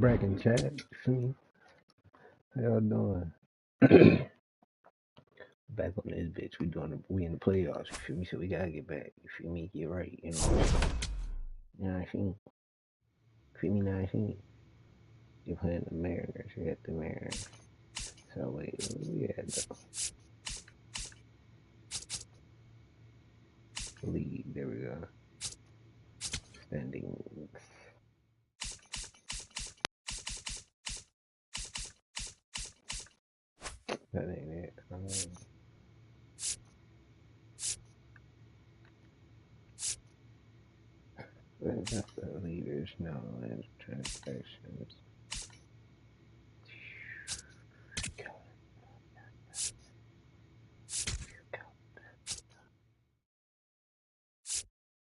Bragging chat. See? How y'all doing? Back on this bitch. We in the playoffs, you feel me? So we gotta get back. You feel me? Get right, you know. You know what I mean? Feel me? Now I think you're playing the Mariners. You got the Mariners. So wait, where we at though? League, there we go. Standings. That ain't it. That's the leaders now and transactions.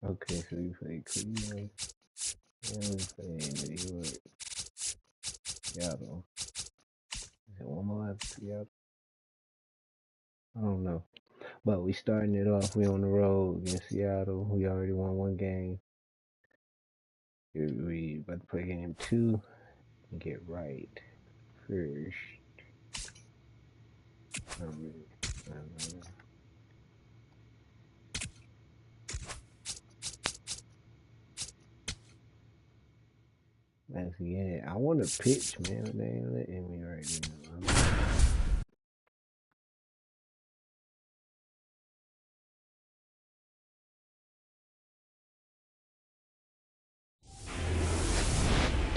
Okay, so we play Cleveland and we play New York, Seattle. Is it one more after Seattle? I don't know. But we starting it off. We on the road against Seattle. We already won one game. We about to play game 2 and get right first. I don't know. Actually, yeah, I want to pitch, man. They ain't letting me right now.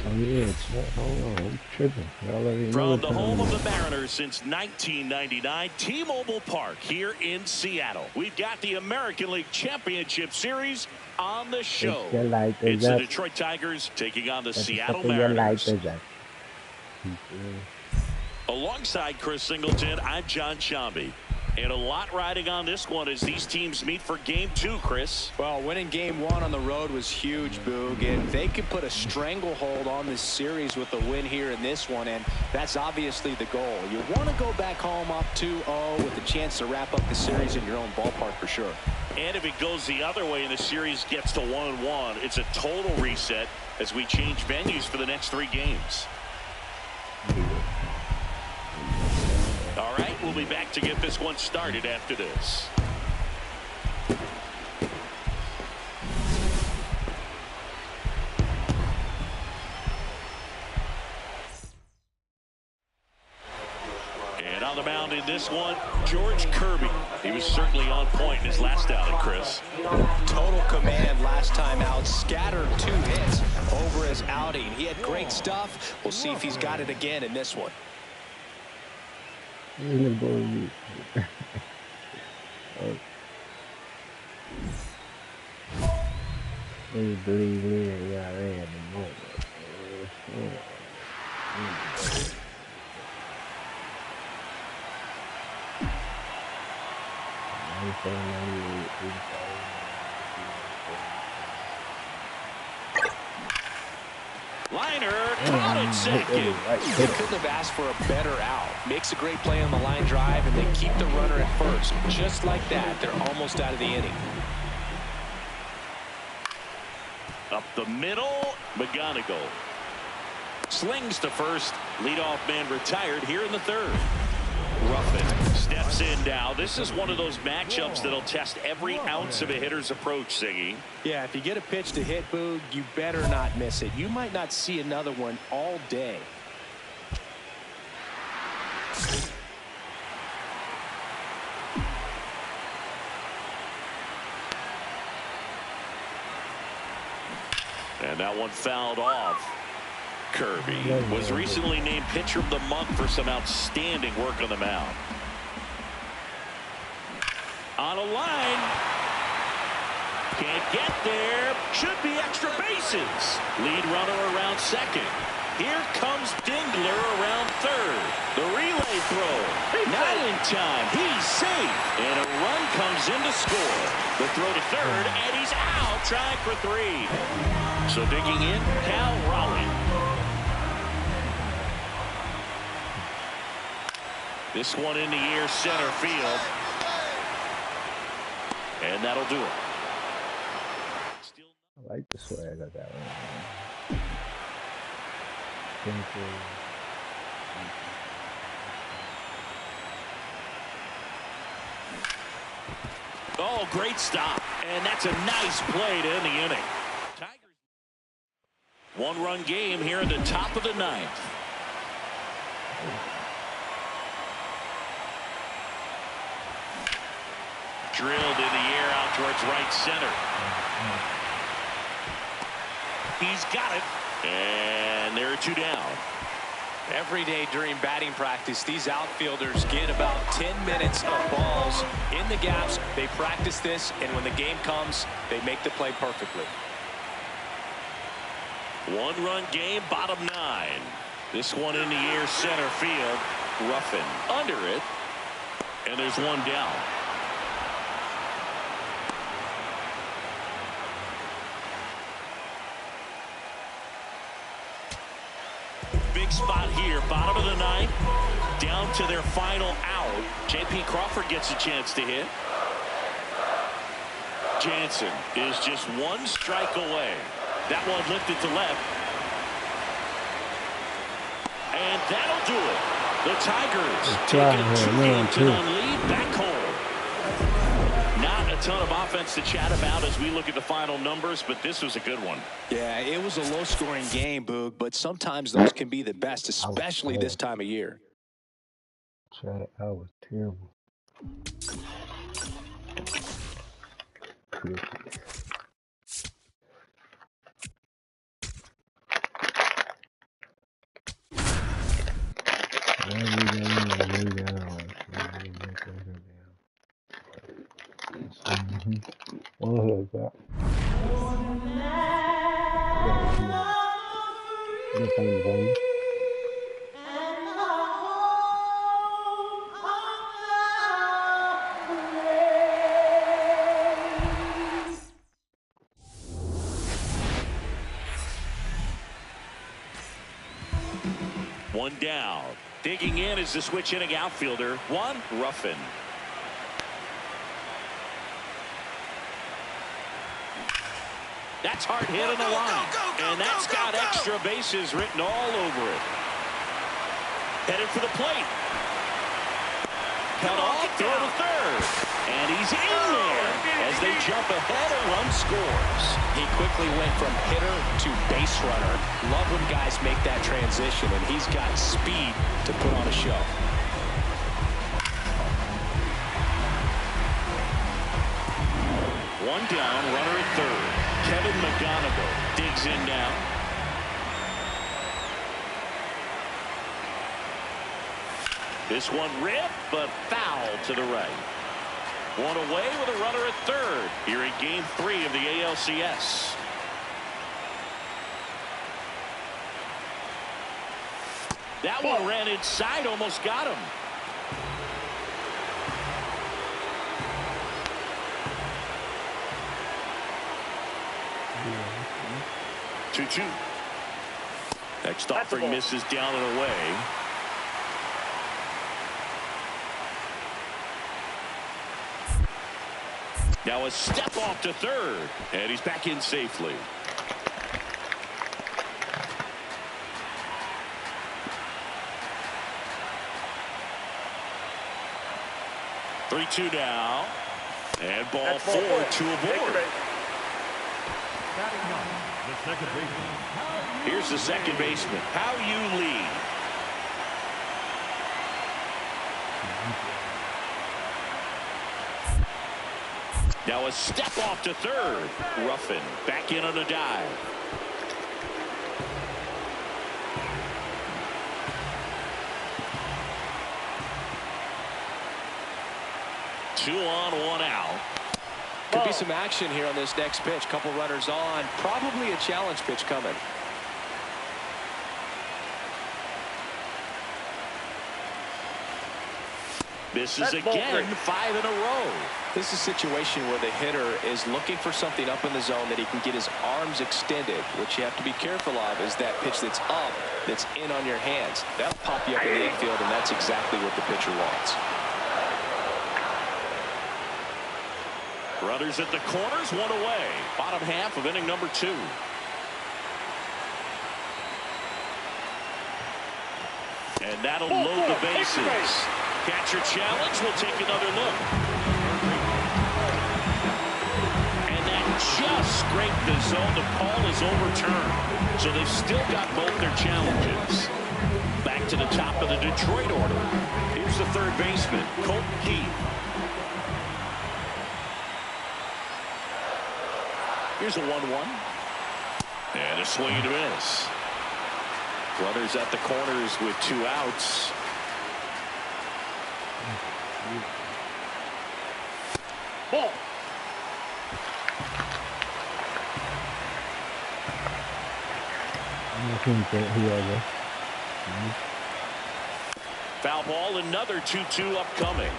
Oh yeah, hold on, I'm tripping. Y'all already know From the home of the Mariners since 1999, T-Mobile Park here in Seattle. We've got the American League Championship Series on the show. It's the Detroit Tigers taking on the Seattle Mariners. Alongside Chris Singleton, I'm John Shambi. And a lot riding on this one as these teams meet for game 2, Chris. Well, winning game 1 on the road was huge, Boog, and they could put a stranglehold on this series with a win here in this one, and that's obviously the goal. You want to go back home up 2-0 with a chance to wrap up the series in your own ballpark for sure. And if it goes the other way and the series gets to 1-1, it's a total reset as we change venues for the next 3 games. All right, we'll be back to get this one started after this. And on the mound in this one, George Kirby. He was certainly on point in his last outing, Chris. Total command last time out, scattered 2 hits over his outing. He had great stuff. We'll see if he's got it again in this one. In the board. They believe me that y'all ran the moment. Liner caught at second. They couldn't have asked for a better out. Makes a great play on the line drive, and they keep the runner at first. Just like that, they're almost out of the inning. Up the middle, McGonigal. Slings to first. Leadoff man retired here in the 3rd. Ruffin steps in now. This is one of those matchups that'll test every ounce of a hitter's approach, Siggy. Yeah, if you get a pitch to hit, Boog, you better not miss it. You might not see another one all day. And that one fouled off. Kirby was recently named Pitcher of the Month for some outstanding work on the mound. On a line. Can't get there. Should be extra bases. Lead runner around second. Here comes Dingler around 3rd. The relay throw. Not in time. He's safe. And a run comes in to score. The throw to 3rd, and he's out trying for 3. So digging in, Cal Raleigh. This one in the air, center field. And that'll do it. I like the swag of that one. think Oh, great stop. And that's a nice play to end the inning. Tigers. One-run game here in the top of the ninth. Drilled in the air out towards right center. He's got it. And there are two down. Every day during batting practice, these outfielders get about 10 minutes of balls in the gaps. They practice this, and when the game comes, they make the play perfectly. One-run game, bottom nine. This one in the air, center field. Ruffin under it. And there's one down. Big spot here, bottom of the ninth, down to their final out. J.P. Crawford gets a chance to hit. Jansen is just one strike away. That one lifted to left. And that'll do it. The Tigers taking a 2-game lead back home. Not a ton of offense to chat about as we look at the final numbers, but this was a good one. Yeah, it was a low-scoring game, Boog, but sometimes those can be the best, especially this time of year. Chat, I was terrible. One down. Digging in is the switch hitting outfielder, Ruffin. That's hard hit on the line. And that's got extra bases written all over it. Headed for the plate. Cut off, throw to third. And he's in there as they jump ahead, a run scores. He quickly went from hitter to base runner. Love when guys make that transition, and he's got speed to put on a show. One down, runner at third. Kevin McGonigal digs in now. This one ripped, but foul to the right. One away with a runner at third here in Game 3 of the ALCS. That one ran inside, almost got him. 2-2. Next offering misses down and away. Now a step off to third, and he's back in safely. Three-two now, and ball four to aboard. Here's the second baseman. How you lead. Now a step off to third. Ruffin back in on a dive. Two on, one out. Could be some action here on this next pitch. Couple runners on. Probably a challenge pitch coming. Misses again, 5 in a row. This is a situation where the hitter is looking for something up in the zone that he can get his arms extended. What you have to be careful of is that pitch that's up, that's in on your hands. That'll pop you up in the infield, and that's exactly what the pitcher wants. Runners at the corners, one away. Bottom half of inning number 2. And that'll load the bases. Catcher challenge. We'll take another look. And that just scraped the zone. The call is overturned. So they've still got both their challenges. Back to the top of the Detroit order. Here's the third baseman, Colton Keith. Here's a 1-1. And a swing and a miss. Runners at the corners with 2 outs. Ball. Foul ball, another 2-2 upcoming.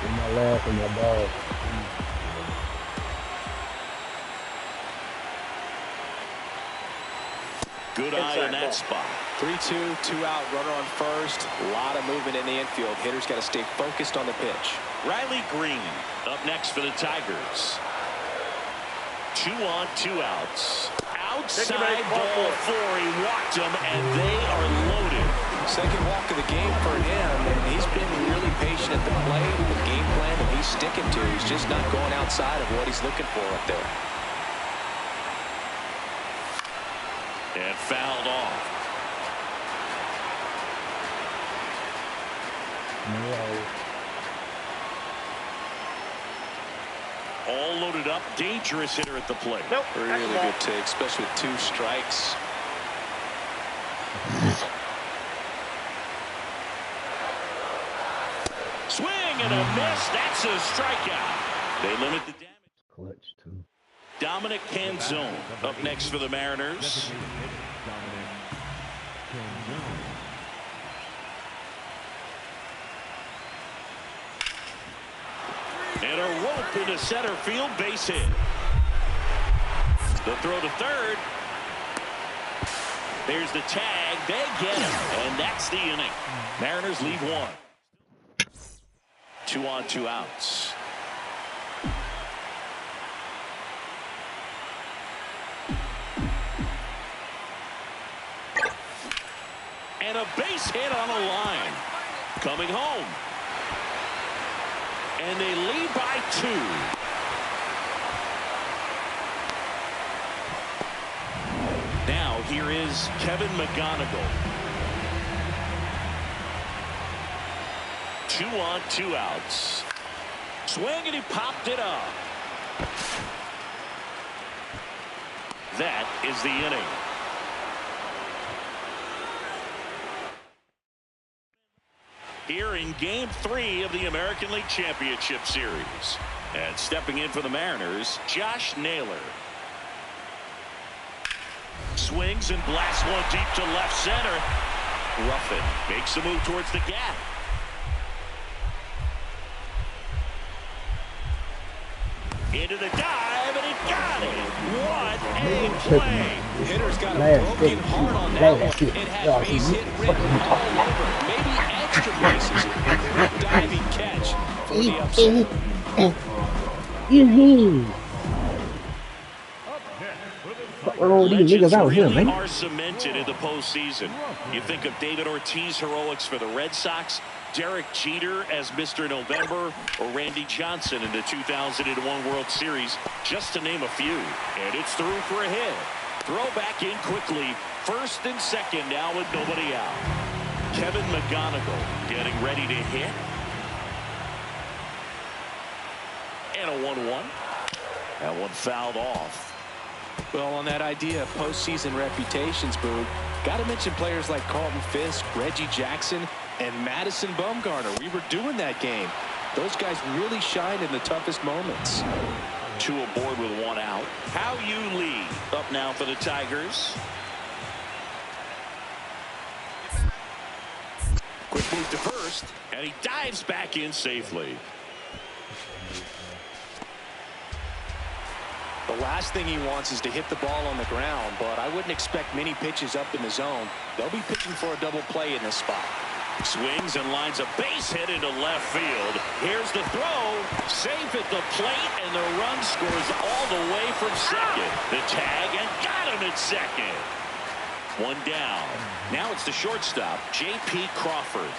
My laugh and my dog. Good eye in that spot. 3-2, 2 out, runner on first. A lot of movement in the infield. Hitters got to stay focused on the pitch. Riley Green up next for the Tigers. 2 on, 2 outs. Outside ball 4. He walked them, and they are loaded. Second walk of the game for him, and he's been really patient at the plate. The game plan that he's sticking to. He's just not going outside of what he's looking for up there. And fouled off. All loaded up. Dangerous hitter at the plate. Nope. Really good take, especially with 2 strikes. Swing and a miss. That's a strikeout. They limit the damage. Clutch, too. Dominic Canzone up next for the Mariners. And a rope into center field, base hit. The throw to third. There's the tag. They get him. And that's the inning. Mariners leave 1. 2 on, 2 outs. And a base hit on a line. Coming home. And they lead by 2. Now here is Kevin McGonigal. 2 on, 2 outs. Swing and he popped it up. That is the inning. Here in Game 3 of the American League Championship Series. And stepping in for the Mariners, Josh Naylor. Swings and blasts one deep to left center. Ruffin makes a move towards the gap. Into the dive, and he got it. What a play. Hitter's got a broken heart on that one. It had base hit written all over. Maybe extra bases. Diving catch for the upset. Legends really are cemented in the postseason. You think of David Ortiz heroics for the Red Sox, Derek Jeter as Mr. November, or Randy Johnson in the 2001 World Series, just to name a few. And it's through for a hit. Throw back in quickly. First and second now with nobody out. Kevin McGonigal getting ready to hit. And a 1-1. That one fouled off. Well, on that idea of postseason reputations, Boog, got to mention players like Carlton Fisk, Reggie Jackson, and Madison Bumgarner. We were doing that game. Those guys really shined in the toughest moments. 2 aboard with 1 out. How you lead up now for the Tigers. Quick move to first, and he dives back in safely. The last thing he wants is to hit the ball on the ground, but I wouldn't expect many pitches up in the zone. They'll be pitching for a double play in this spot. Swings and lines a base hit into left field. Here's the throw. Safe at the plate, and the run scores all the way from second. The tag, and got him at second. One down. Now it's the shortstop, J.P. Crawford.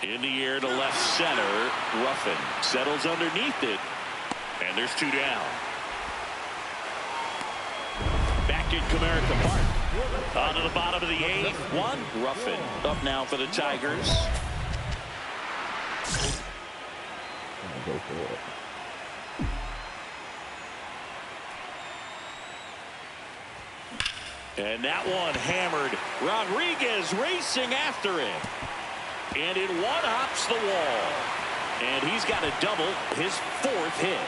In the air to left center. Ruffin settles underneath it. And there's 2 down. Back in Comerica Park. On to the bottom of the 8th. 1. Ruffin up now for the Tigers. I'll go for it. And that one hammered. Rodriguez racing after it. And it one-hops the wall. And he's got a double, his 4th hit.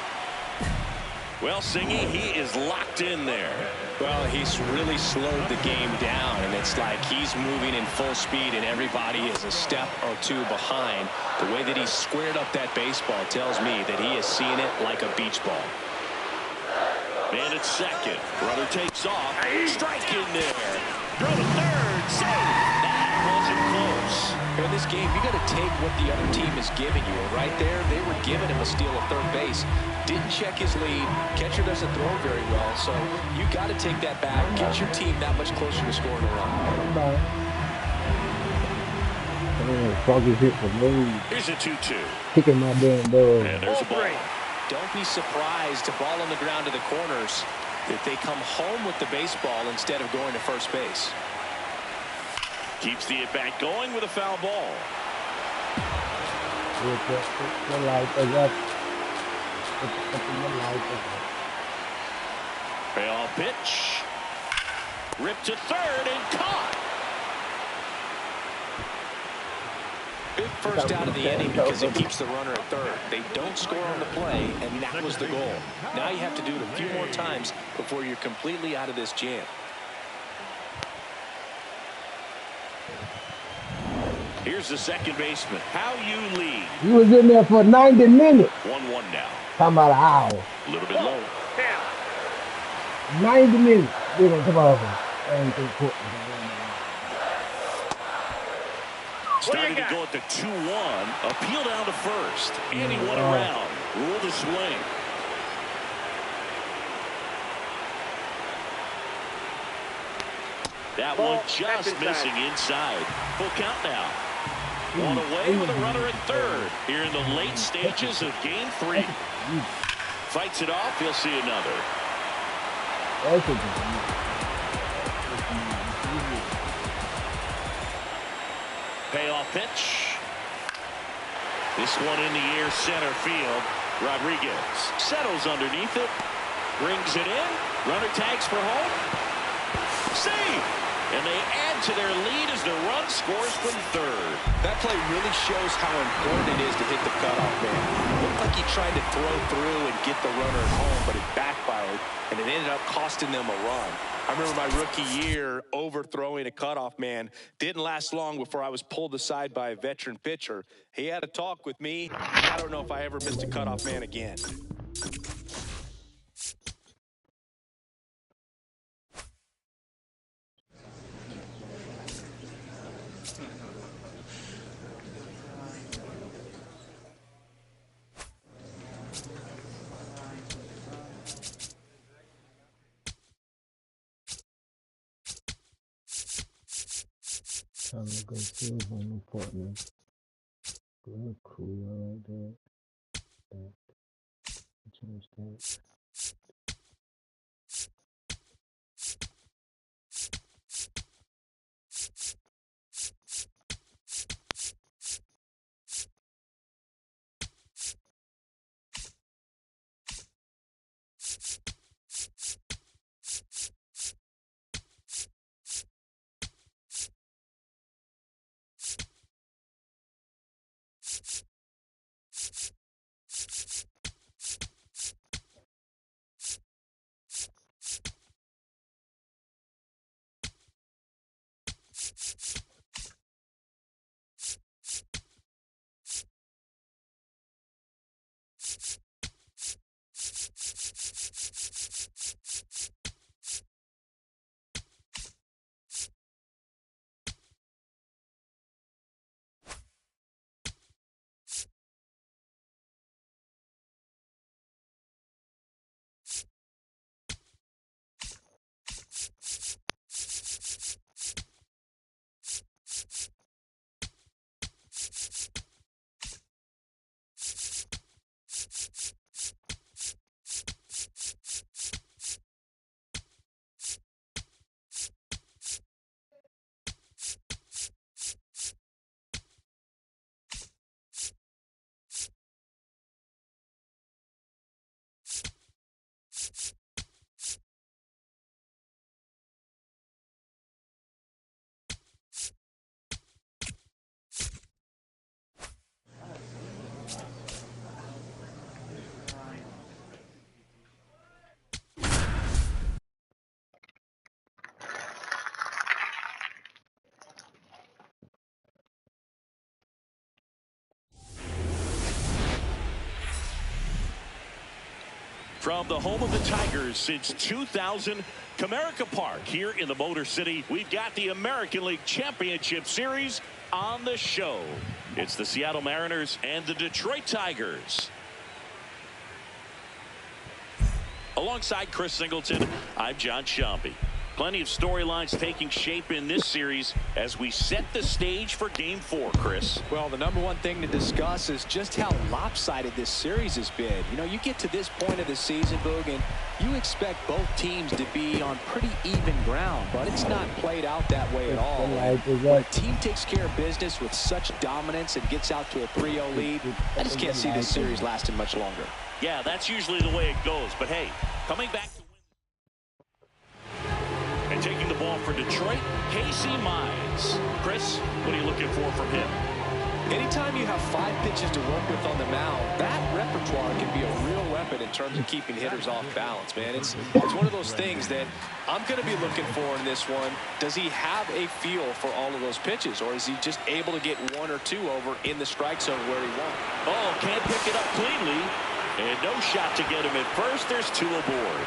Well, Singy, he is locked in there. Well, he's really slowed the game down, and it's like he's moving in full speed, and everybody is a step or 2 behind. The way that he squared up that baseball tells me that he is seeing it like a beach ball. And it's second. Runner takes off. Strike in there. Throw to third. Save. That wasn't close. In this game, you got to take what the other team is giving you. Right there, they were giving him a steal at third base. Didn't check his lead. Catcher doesn't throw very well, so you got to take that back. Get your team that much closer to scoring a run. Froggy's hit for me. Here's a 2-2. Kicking my damn dog. And there's a ball. Don't be surprised to ball on the ground to the corners if they come home with the baseball instead of going to first base. Keeps the at-bat going with a foul ball. Payoff pitch. Ripped to third and caught. Big first out of the inning because it keeps the runner at third. They don't score on the play, and that was the goal. Now you have to do it a few more times before you're completely out of this jam. Here's the second baseman. How you lead. He was in there for 90 minutes. 1-1 now. Talking about an hour. A little bit low. 90 minutes. They're going to come over. Starting to go at the 2-1. Appeal down to first. And he went around. Ruled the swing. That one just missing inside. Full count now. One away with a runner at third here in the late stages of game 3. Fights it off. He'll see another. Payoff pitch. This one in the air center field. Rodriguez settles underneath it. Brings it in. Runner tags for home. Save. And they add to their lead as the run scores from third. That play really shows how important it is to hit the cutoff man. It looked like he tried to throw through and get the runner at home, but it backfired, and it ended up costing them a run. I remember my rookie year overthrowing a cutoff man. Didn't last long before I was pulled aside by a veteran pitcher. He had a talk with me. I don't know if I ever missed a cutoff man again. Time to go see home apartment. Good, cool, right there. Change that. From the home of the Tigers since 2000, Comerica Park here in the Motor City, we've got the American League Championship Series on the show. It's the Seattle Mariners and the Detroit Tigers. Alongside Chris Singleton, I'm John Sciambi. Plenty of storylines taking shape in this series as we set the stage for Game 4, Chris. Well, the number one thing to discuss is just how lopsided this series has been. You know, you get to this point of the season, Boog, and you expect both teams to be on pretty even ground, but it's not played out that way at all. When a team takes care of business with such dominance and gets out to a 3-0 lead, I just can't see this series lasting much longer. Yeah, that's usually the way it goes. But hey, coming back to win. And taking the ball for Detroit, Casey Mize. Chris, what are you looking for from him? Anytime you have 5 pitches to work with on the mound, that repertoire can be a real weapon in terms of keeping hitters off balance, man. It's one of those things that I'm going to be looking for in this one. Does he have a feel for all of those pitches, or is he just able to get 1 or 2 over in the strike zone where he wants? Oh, can't pick it up cleanly. And no shot to get him at first. There's 2 aboard.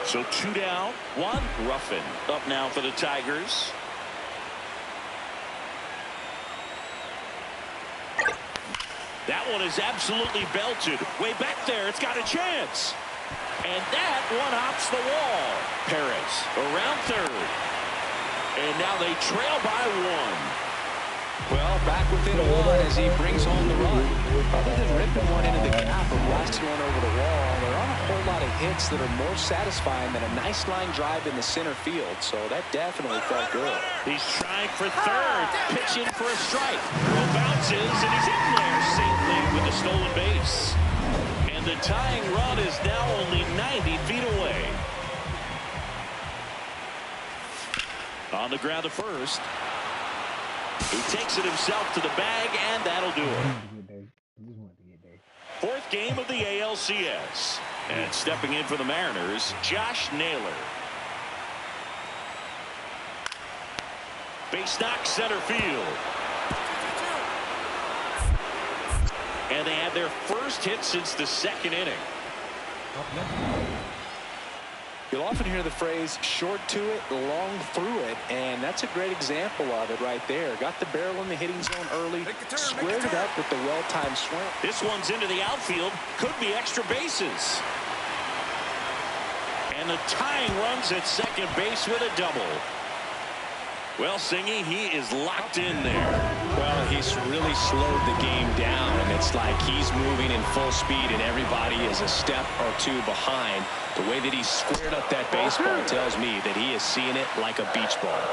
So 2 down, 1 Ruffin up now for the Tigers. That one is absolutely belted. Way back there. It's got a chance. And that one hops the wall. Perez around third. And now they trail by 1. Well, back within 1 as he brings home the run. Other than ripping one into the gap or blasting one over the wall, there aren't a whole lot of hits that are more satisfying than a nice line drive in the center field. So that definitely felt good. He's trying for third. Pitch in for a strike. Throw bounces, and he's in there safely with the stolen base. And the tying run is now only 90 feet away. On the ground to first. He takes it himself to the bag, and that'll do it. 4th game of the ALCS. And stepping in for the Mariners, Josh Naylor. Base knock center field. And they had their first hit since the 2nd inning. You'll often hear the phrase short to it, long through it, and that's a great example of it right there. Got the barrel in the hitting zone early, squared it up with the well-timed swing. This one's into the outfield, could be extra bases. And the tying runs at second base with a double. Well, Singy, he is locked in there. Well, he's really slowed the game down, and it's like he's moving in full speed, and everybody is a step or 2 behind. The way that he squared up that baseball tells me that he is seeing it like a beach ball.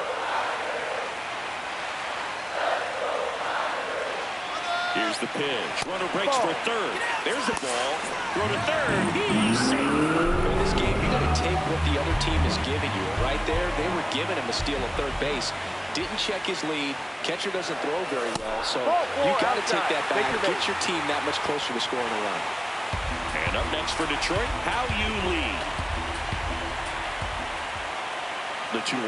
Here's the pitch. Runner breaks for third. There's the ball. Throw to third. He's safe. In this game, you got to take what the other team is giving you. Right there, they were giving him a steal at third base. Didn't check his lead. Catcher doesn't throw very well, so you got to take that back. Get your team that much closer to scoring a run. And up next for Detroit, how you lead. The 2-1.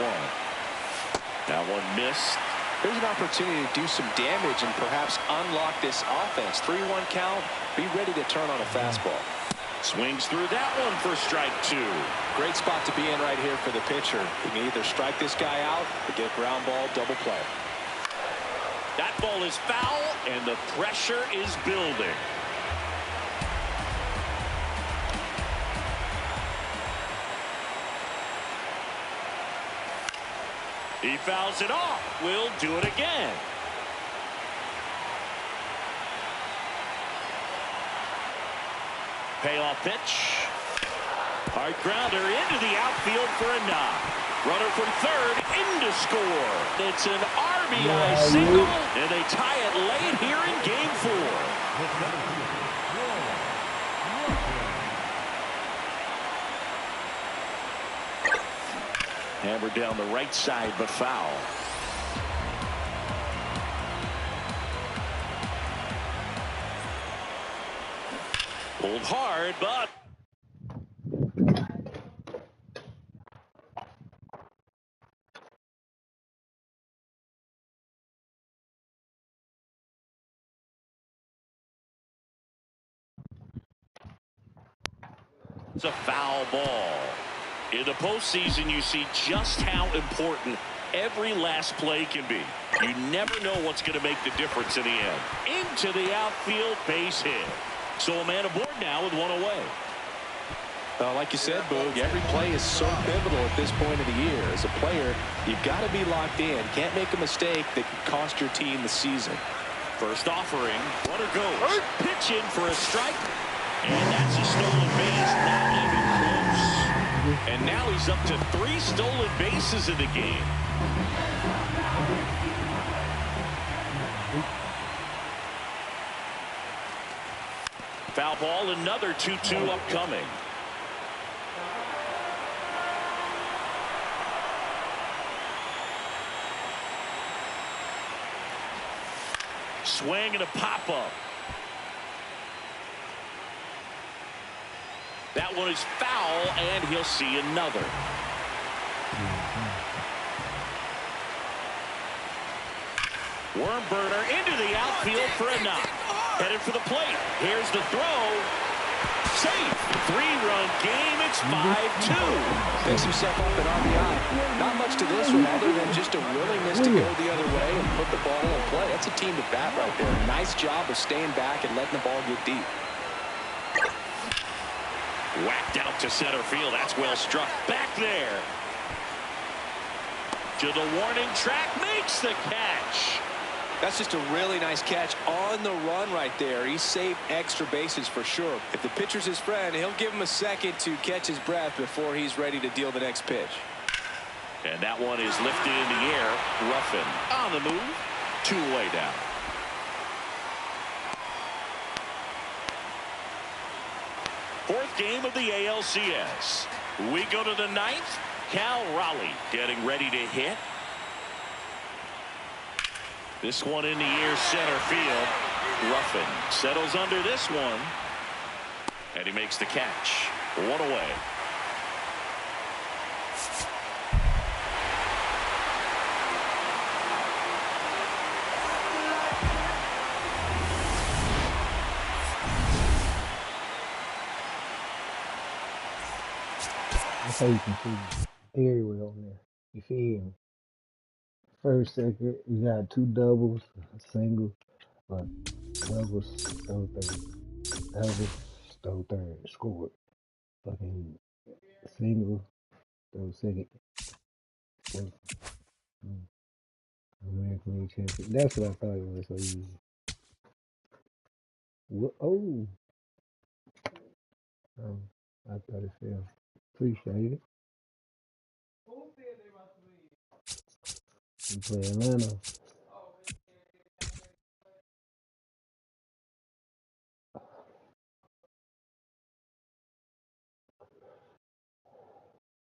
That one missed. There's an opportunity to do some damage and perhaps unlock this offense. 3-1 count. Be ready to turn on a fastball. Swings through that one for strike 2. Great spot to be in right here for the pitcher. You can either strike this guy out or get a ground ball, double play. That ball is foul, and the pressure is building. He fouls it off. We'll do it again. Payoff pitch. Hard grounder into the outfield for a knock. Runner from third in to score. It's an RBI single, and they tie it late here in Game 4. Hammered down the right side, but foul. Pulled hard, but It's a foul ball. In the postseason, you see just how important every last play can be. You never know what's going to make the difference in the end. Into the outfield, base hit. So a man aboard now with one away. Like you said, Boog, every play is so pivotal at this point of the year. As a player, you've got to be locked in. Can't make a mistake that could cost your team the season. First offering, runner goes. Pitch in for a strike. And that's a stolen base, not even close. And now he's up to 3 stolen bases in the game. Foul ball, another 2-2 upcoming. Swing and a pop-up. That one is foul, and he'll see another. Worm burner into the outfield for a knock. Headed for the plate. Here's the throw. Safe. 3-run game. It's 5-2. Picks himself up at RBI. Not much to this one other than just a willingness to go the other way and put the ball in play. That's a team to bat right there. Nice job of staying back and letting the ball get deep. Whacked out to center field. That's well struck. Back there. To the warning track. Makes the catch. That's just a really nice catch on the run right there. He saved extra bases for sure. If the pitcher's his friend, he'll give him a second to catch his breath before he's ready to deal the next pitch. And that one is lifted in the air. Ruffin on the move. 2 away down. Fourth game of the ALCS. We go to the 9th. Cal Raleigh getting ready to hit. This one in the air, center field. Ruffin settles under this one. And he makes the catch. 1 away. That's how you can see very well on there. You feel me? First, second, you got 2 doubles, a single, but doubles, stole third. Doubles, stole third, scored. Fucking single, stole second. American League champion. That's what I thought it was so easy. What? Oh. I thought it fell. Appreciate it. You play Atlanta.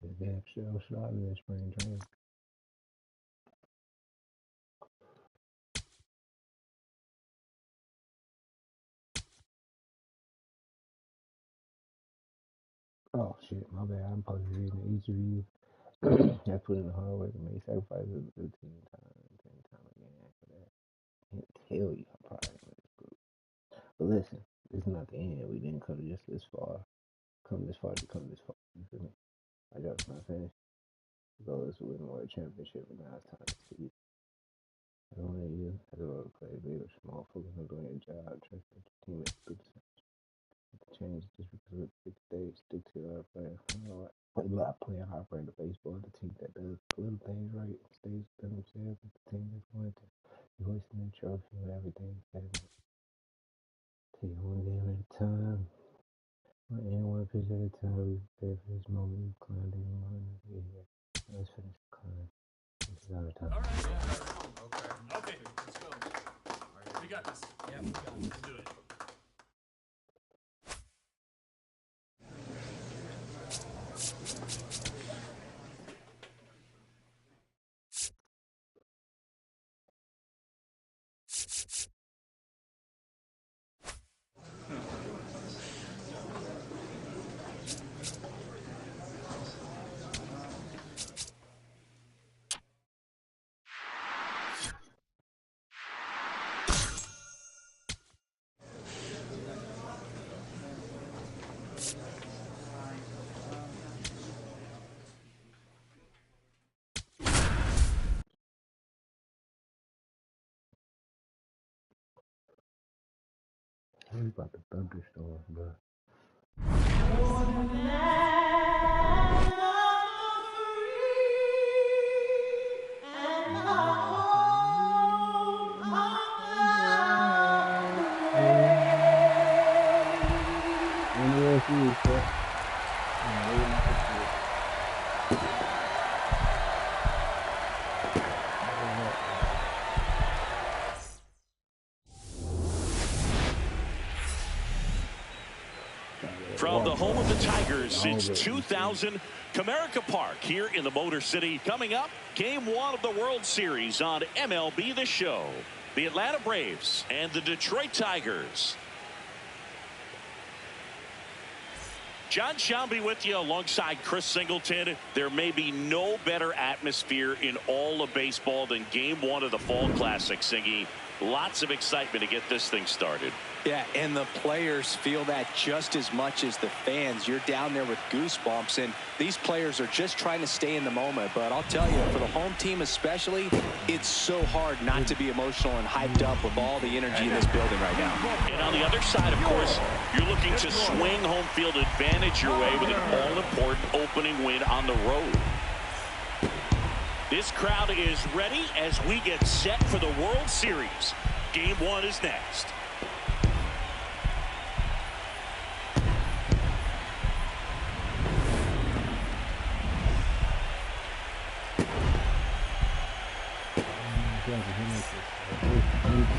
The damn show started in spring training. Oh shit, my bad. I'm supposed to read each of you. I put in the hard work and made sacrifices 15 times again after that. I can't tell you how proud I am of this group. But listen, this is not the end. We didn't come just this far. Come this far to come this far. You feel me? I got my finish. The goal is to win the world championship, and now it's time to see it. I don't want you as a role play, big or small, focus on doing your job, trust that your team makes good decisions. Change just because of the stage, stick to our plan. You know what? Play a lot, play a hard brand of baseball. The team that does little things right stays within themselves. The team that's going to be hoisting their trophy and everything. Take one game at a time. And one pitch at a time. We prepare for this moment. We climbed in the morning. Yeah. Let's finish the climb. This is our time. All right. Okay. Let's go. All right. We got this. Yeah, we got this. Let's do it. It's about the thunderstorm, bro. From the home of the Tigers since 2000, Comerica Park here in the Motor City. Coming up, Game 1 of the World Series on MLB The Show. The Atlanta Braves and the Detroit Tigers. John Shelby with you alongside Chris Singleton. There may be no better atmosphere in all of baseball than Game 1 of the Fall Classic, Singy. Lots of excitement to get this thing started. Yeah, and the players feel that just as much as the fans. You're down there with goosebumps, and these players are just trying to stay in the moment. But I'll tell you, for the home team especially, it's so hard not to be emotional and hyped up with all the energy in this building right now. And on the other side, of course, you're looking to swing home field advantage your way with an all-important opening win on the road. This crowd is ready as we get set for the World Series. Game 1 is next.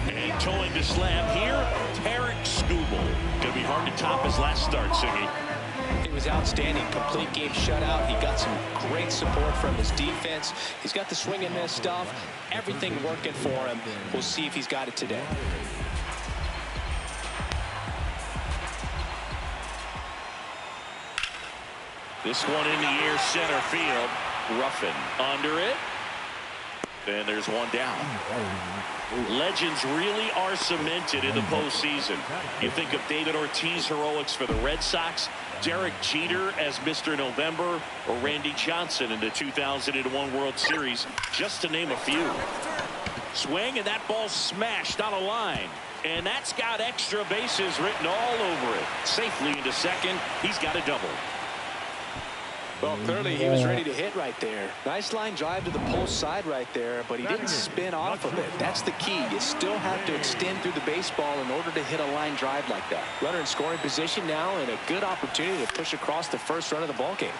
And towing the slab here, Tarek Skubal. Gonna be hard to top his last start, Siggy. It was outstanding. Complete game shutout. He got some great support from his defense. He's got the swing and miss stuff. Everything working for him. We'll see if he's got it today. This one in the air, center field. Ruffin under it. And there's one down. Legends really are cemented in the postseason. You think of David Ortiz heroics for the Red Sox, Derek Jeter as Mr. November, or Randy Johnson in the 2001 World Series, just to name a few. Swing, and that ball smashed on a line. And that's got extra bases written all over it. Safely into second. He's got a double. Well, clearly he was ready to hit right there. Nice line drive to the pole side right there, but he didn't spin off of it. That's the key. You still have to extend through the baseball in order to hit a line drive like that. Runner in scoring position now, and a good opportunity to push across the first run of the ballgame.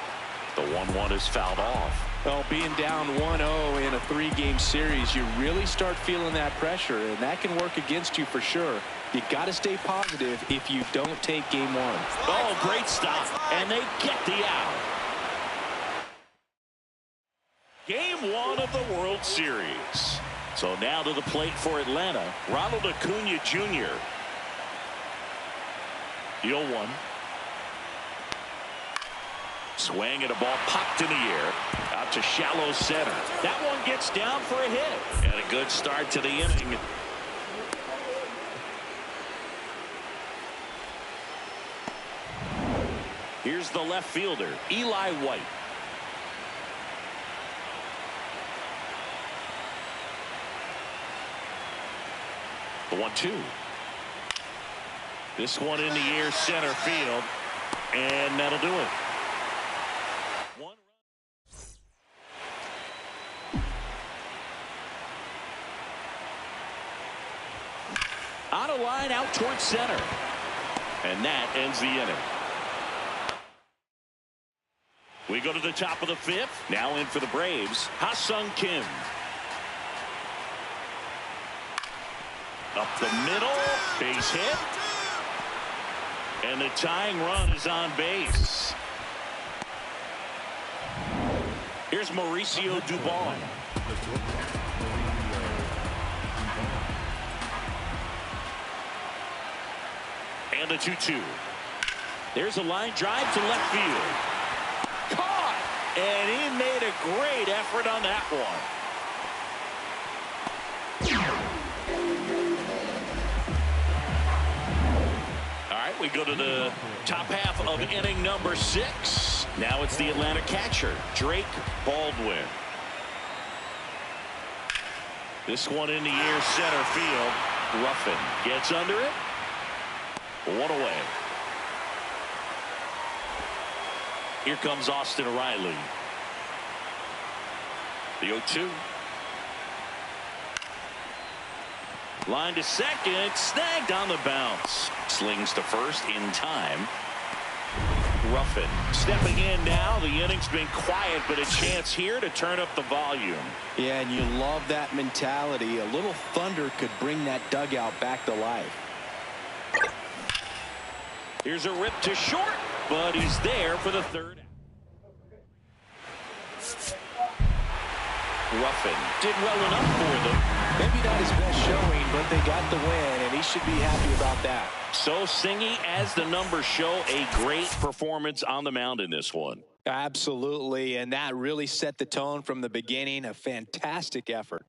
The 1-1 is fouled off. Well, being down 1-0 in a 3-game series, you really start feeling that pressure, and that can work against you for sure. You got to stay positive if you don't take Game 1. Oh, great stop, and they get the out. Game 1 of the World Series. So now to the plate for Atlanta, Ronald Acuna Jr. The 0-1. Swing and a ball popped in the air. Out to shallow center. That one gets down for a hit. And a good start to the inning. Here's the left fielder, Eli White. The 1-2. This one in the air, center field, and that'll do it. One run. On a line out towards center, and that ends the inning. We go to the top of the 5th. Now in for the Braves, Ha-Sung Kim. Up the middle, base hit. And the tying run is on base. Here's Mauricio Dubon. And the 2-2. There's a line drive to left field. Caught! And he made a great effort on that one. We go to the top half of inning number 6. Now it's the Atlanta catcher, Drake Baldwin. This one in the air, center field. Ruffin gets under it. One away. Here comes Austin Riley. The 0-2. Line to second, snagged on the bounce. Slings to first in time. Ruffin stepping in now. The inning's been quiet, but a chance here to turn up the volume. Yeah, and you love that mentality. A little thunder could bring that dugout back to life. Here's a rip to short, but he's there for the third. Ruffin did well enough for them. Maybe not his best showing, but they got the win, and he should be happy about that. So Singy, as the numbers show, a great performance on the mound in this one. Absolutely, and that really set the tone from the beginning. A fantastic effort.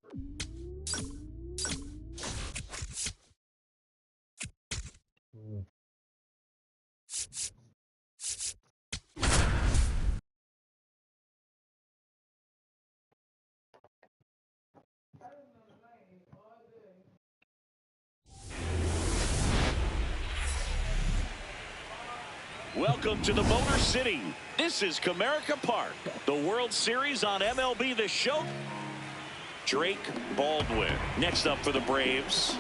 Welcome to the Motor City. This is Comerica Park, the World Series on MLB The Show. Drake Baldwin next up for the Braves.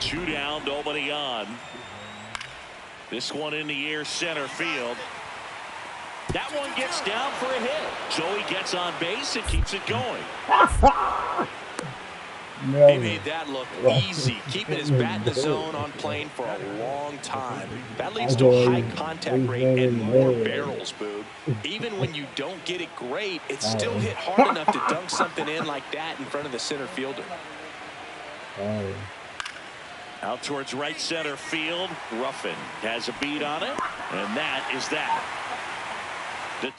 2 down, nobody on. This one in the air, center field. That one gets down for a hit. Joey gets on base and keeps it going. He made that look easy, keeping his bat in the zone on plane for a long time. That leads to a high contact rate and more barrels, Boog. Even when you don't get it great, it's still hit hard enough to dunk something in like that in front of the center fielder. Out towards right center field. Ruffin has a beat on it, and that is that. The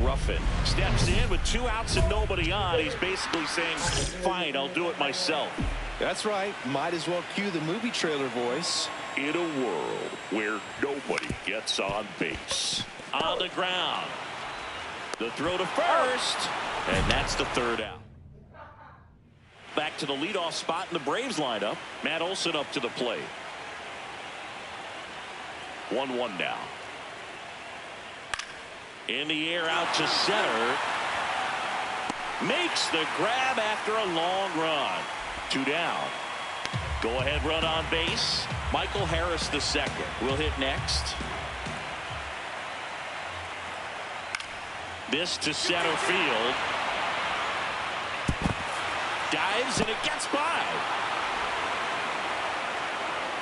Ruffin steps in with 2 outs and nobody on. He's basically saying, fine, I'll do it myself. That's right. Might as well cue the movie trailer voice. In a world where nobody gets on base. On the ground. The throw to first. And that's the 3rd out. Back to the leadoff spot in the Braves lineup. Matt Olson up to the plate. 1-1 now. In the air out to center. Makes the grab after a long run. 2 down. Go ahead run on base. Michael Harris the second will hit next. This to center field. Dives and it gets by.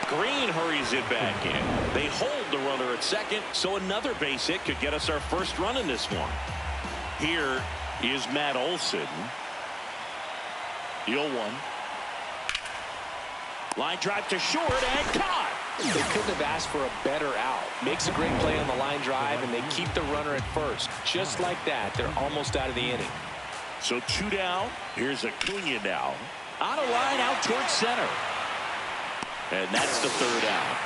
Green hurries it back in. They hold the runner at second, so another base hit could get us our first run in this one. Here is Matt Olson. 0-1. Line drive to short and caught. They couldn't have asked for a better out. Makes a great play on the line drive, and they keep the runner at first. Just like that, they're almost out of the inning. So 2 down. Here's Acuna now. On a line out towards center. And that's the 3rd out.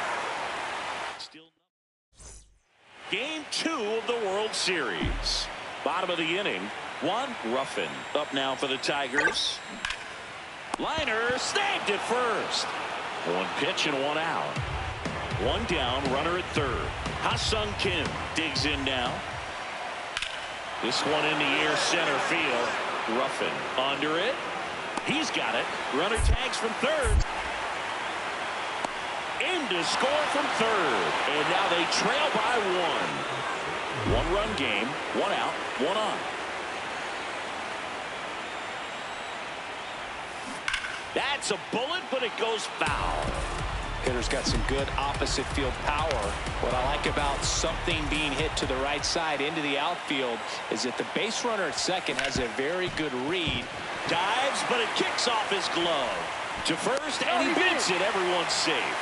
Still Game 2 of the World Series. Bottom of the inning. 1, Ruffin up now for the Tigers. Liner snagged at first. 1 pitch and 1 out. 1 down, runner at 3rd. Ha-Sung Kim digs in now. This one in the air, center field. Ruffin under it. He's got it. Runner tags from 3rd. In to score from 3rd. And now they trail by 1. 1-run game, 1 out, 1 on. That's a bullet, but it goes foul. Hitter's got some good opposite field power. What I like about something being hit to the right side into the outfield is that the base runner at second has a very good read. Dives, but it kicks off his glove. To first, and he beats it. Everyone's safe.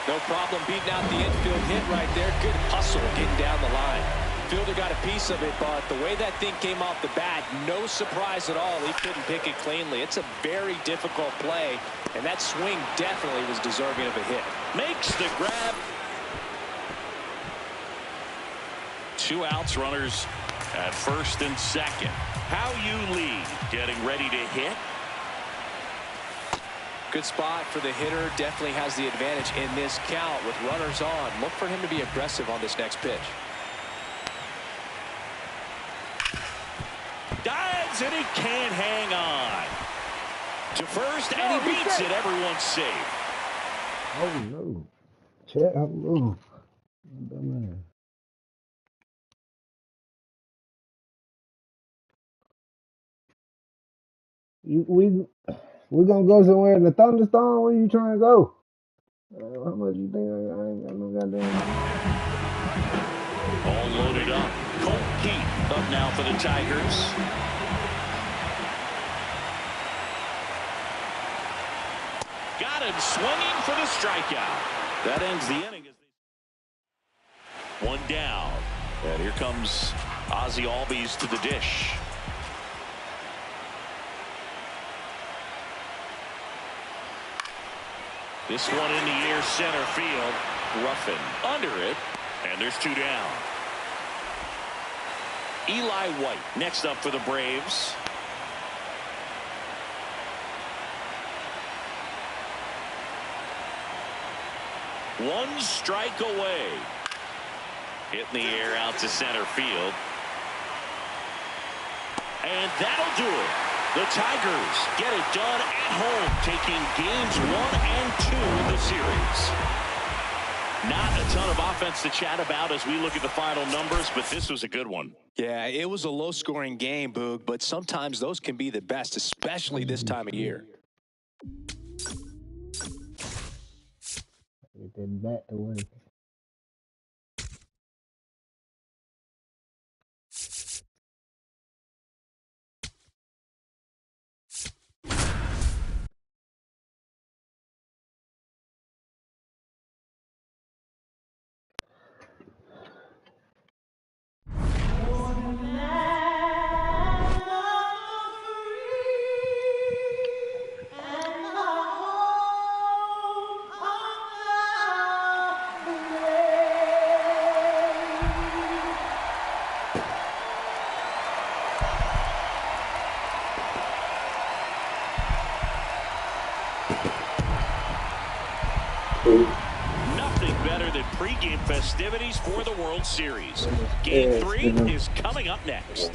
No problem beating out the infield hit right there. Good hustle getting down the line. Fielder got a piece of it, but the way that thing came off the bat, no surprise at all. He couldn't pick it cleanly. It's a very difficult play, and that swing definitely was deserving of a hit. Makes the grab. 2 outs, runners at first and second. How you lead, getting ready to hit. Good spot for the hitter. Definitely has the advantage in this count with runners on. Look for him to be aggressive on this next pitch. Dives, and he can't hang on. To first, and he beats it. Everyone's safe. Oh, no. Chat, hello. Dumbass. We gonna go somewhere in the thunderstorm? Where you trying to go? How much you think I ain't got no goddamn All loaded up. Colt Keith up now for the Tigers. Got him swinging for the strikeout. That ends the inning. One down. And here comes Ozzie Albies to the dish. This one in the air, center field. Ruffin under it. And there's 2 down. Eli White next up for the Braves. One strike away. Hit in the air out to center field. And that'll do it. The Tigers get it done at home, taking games 1 and 2 in the series. Not a ton of offense to chat about as we look at the final numbers, but this was a good one. Yeah, it was a low-scoring game, Boog, but sometimes those can be the best, especially this time of year. Get that bat away. Nothing better than pregame festivities for the World Series. Game 3 is coming up next.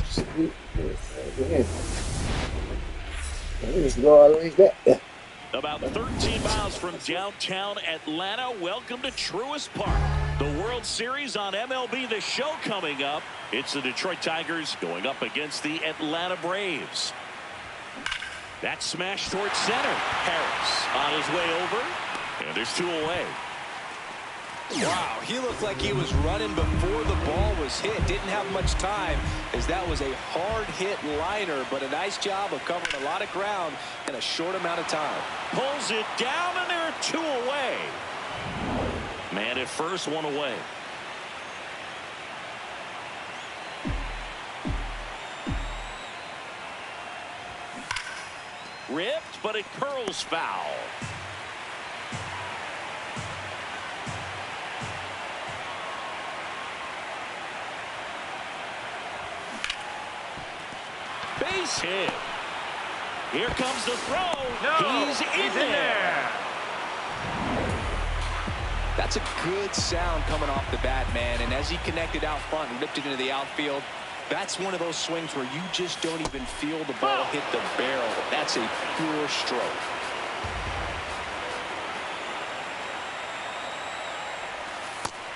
About 13 miles from downtown Atlanta, welcome to Truist Park. The World Series on MLB The Show coming up. It's the Detroit Tigers going up against the Atlanta Braves. That smash towards center. Harris on his way over. And there's 2 away. Wow, he looked like he was running before the ball was hit. Didn't have much time as that was a hard-hit liner, but a nice job of covering a lot of ground in a short amount of time. Pulls it down, and there are 2 away. Man at first, 1 away. Ripped, but it curls foul. Base hit. Here comes the throw. He's in there. That's a good sound coming off the bat, man. And as he connected out front and ripped it into the outfield, that's one of those swings where you just don't even feel the ball hit the barrel. That's a pure stroke.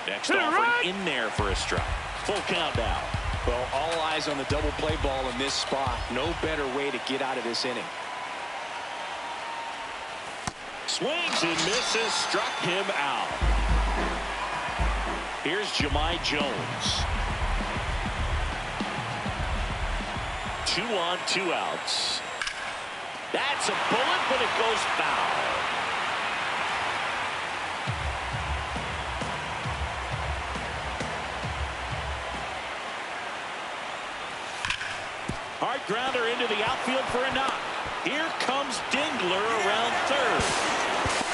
Next offering in there for a strike. Full count now. Well, all eyes on the double play ball in this spot. No better way to get out of this inning. Swings and misses, struck him out. Here's Jahmai Jones. 2 on, 2 outs. That's a bullet, but it goes foul. Hard grounder into the outfield for a knock. Here comes Dingler around third.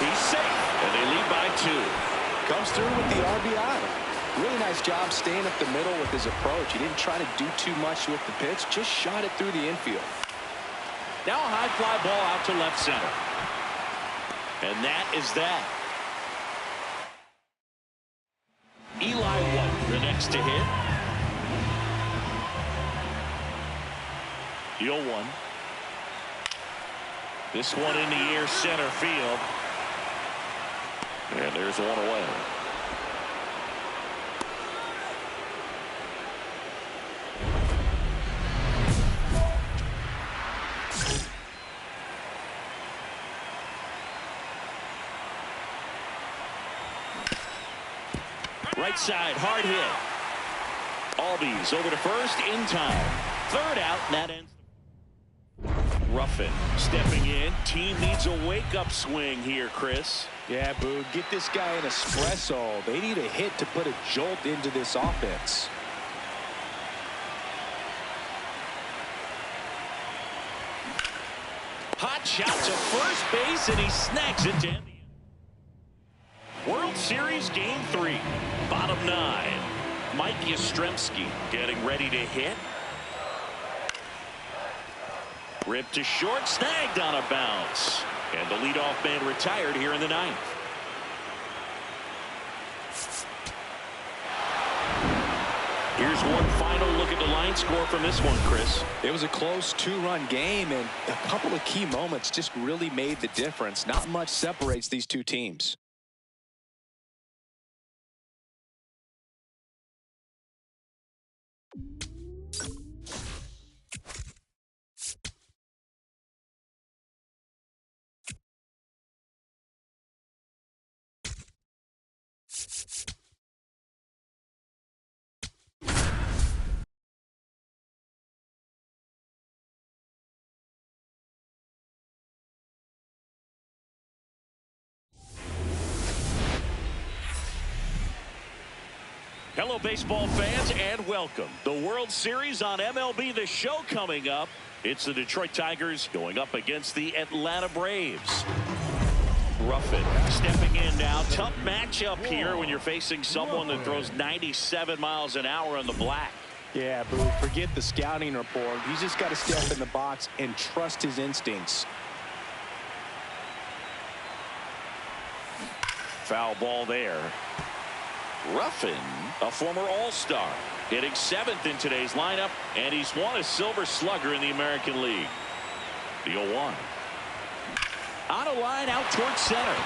He's safe, and they lead by 2. Comes through with the RBI. Really nice job staying up the middle with his approach. He didn't try to do too much with the pitch, just shot it through the infield. Now a high fly ball out to left center. And that is that. Eli White, the next to hit. The 0-1. This one in the air, center field. And there's one away. Right side, hard hit. Albies over to first in time. Third out, and that ends. Ruffin stepping in. Team needs a wake-up swing here, Chris. Yeah, Boo, get this guy an espresso. They need a hit to put a jolt into this offense. Hot shot to first base, and he snags it to end the World Series Game 3. Bottom 9. Mike Yastrzemski getting ready to hit. Ripped to short, snagged on a bounce. And the leadoff man retired here in the 9th. Here's one final look at the line score from this one, Chris. It was a close 2-run game, and a couple of key moments just really made the difference. Not much separates these two teams. Hello, baseball fans, and welcome. The World Series on MLB The Show coming up. It's the Detroit Tigers going up against the Atlanta Braves. Ruffin stepping in now. Tough matchup here when you're facing someone that throws 97 miles an hour on the black. Yeah, Boo, forget the scouting report. He's just got to step in the box and trust his instincts. Foul ball there. Ruffin, a former All-Star, hitting 7th in today's lineup, and he's won a Silver Slugger in the American League. The 0-1. On a line out towards center.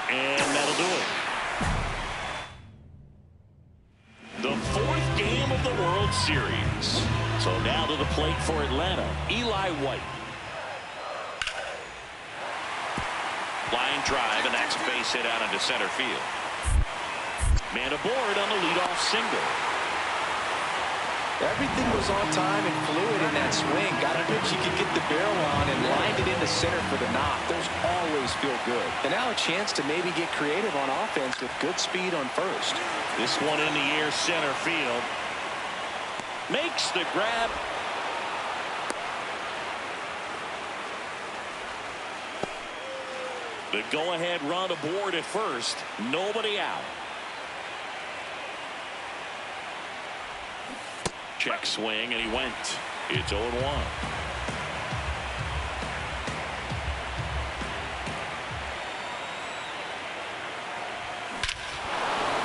And that'll do it. The 4th game of the World Series. So now to the plate for Atlanta, Eli White. Line drive, and that's a base hit out into center field. Man aboard on the leadoff single. Everything was on time and fluid in that swing. Got a pitch he could get the barrel on and lined it into center for the knock. Those always feel good. And now a chance to maybe get creative on offense with good speed on first. This one in the air, center field. Makes the grab. The go-ahead run aboard at first. Nobody out. Check swing, and he went. It's 0-1.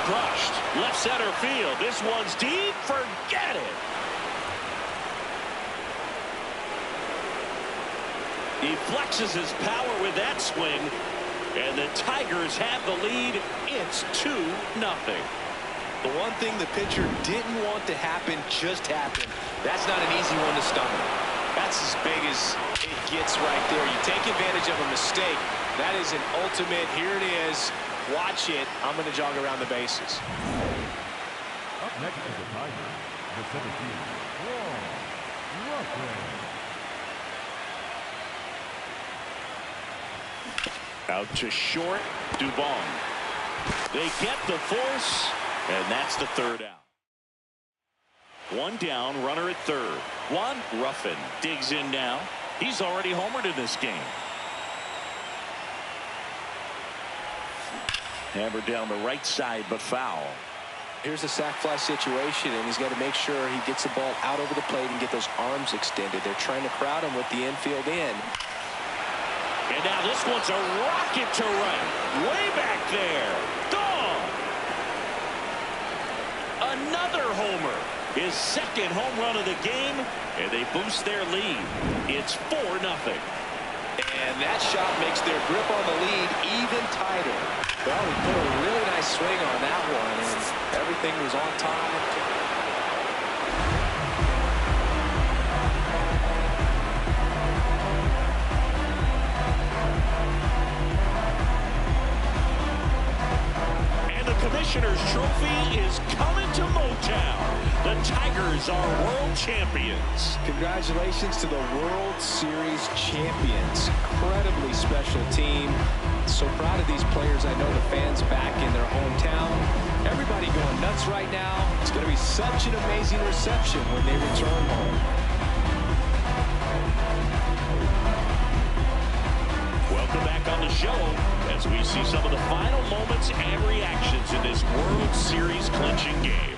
Crushed. Left center field. This one's deep. Forget it. He flexes his power with that swing, and the Tigers have the lead. It's 2-0. The one thing the pitcher didn't want to happen just happened. That's not an easy one to stomach. That's as big as it gets right there. You take advantage of a mistake. That is an ultimate. Here it is. Watch it. I'm going to jog around the bases. Up next is the Tigers. The center field. Out to short. Dubon. They get the force. And that's the 3rd out. One down, runner at 3rd. Ruffin digs in now. He's already homered in this game. Hammered down the right side, but foul. Here's a sac fly situation, and he's got to make sure he gets the ball out over the plate and get those arms extended. They're trying to crowd him with the infield in. And now this one's a rocket to right. Way back there. Gone. Another homer. His second home run of the game, and they boost their lead. It's 4-0. And that shot makes their grip on the lead even tighter. Well, he put a really nice swing on that one, and everything was on time. Commissioner's Trophy is coming to Motown. The Tigers are world champions. Congratulations to the World Series champions. Incredibly special team. So proud of these players. I know the fans back in their hometown. Everybody going nuts right now. It's going to be such an amazing reception when they return home. Welcome back on the show as we see some of the final moments and reactions in this World Series clinching game.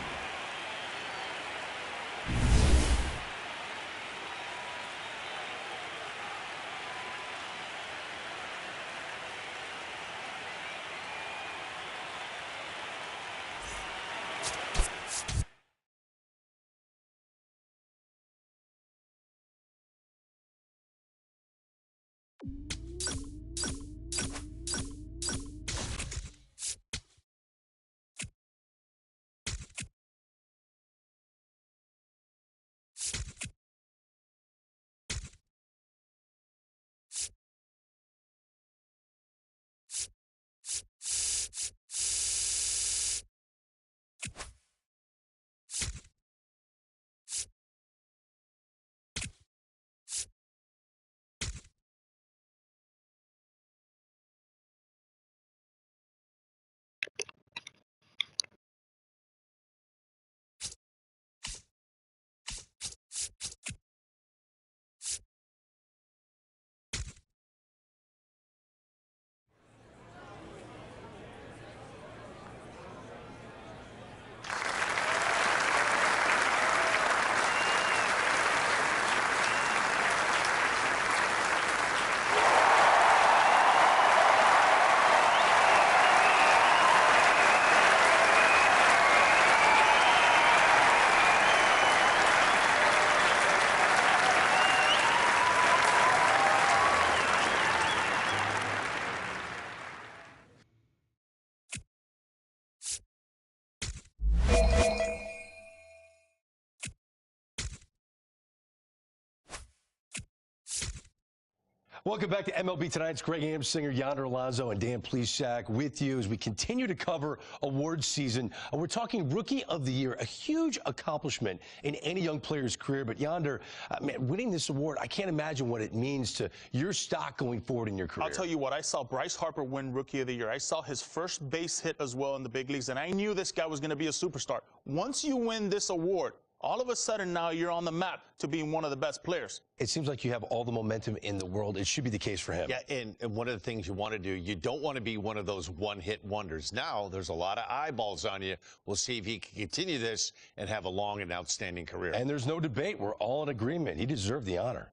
Welcome back to MLB Tonight's Greg Amsinger, Yonder Alonso, and Dan Plesac with you as we continue to cover awards season. We're talking Rookie of the Year, a huge accomplishment in any young player's career. But Yonder, man, winning this award, I can't imagine what it means to your stock going forward in your career. I'll tell you what, I saw Bryce Harper win Rookie of the Year. I saw his first base hit as well in the big leagues, and I knew this guy was going to be a superstar. Once you win this award, all of a sudden now you're on the map to being one of the best players. It seems like you have all the momentum in the world. It should be the case for him. Yeah, and one of the things you want to do, you don't want to be one of those one-hit wonders. Now there's a lot of eyeballs on you. We'll see if he can continue this and have a long and outstanding career. And there's no debate. We're all in agreement. He deserved the honor.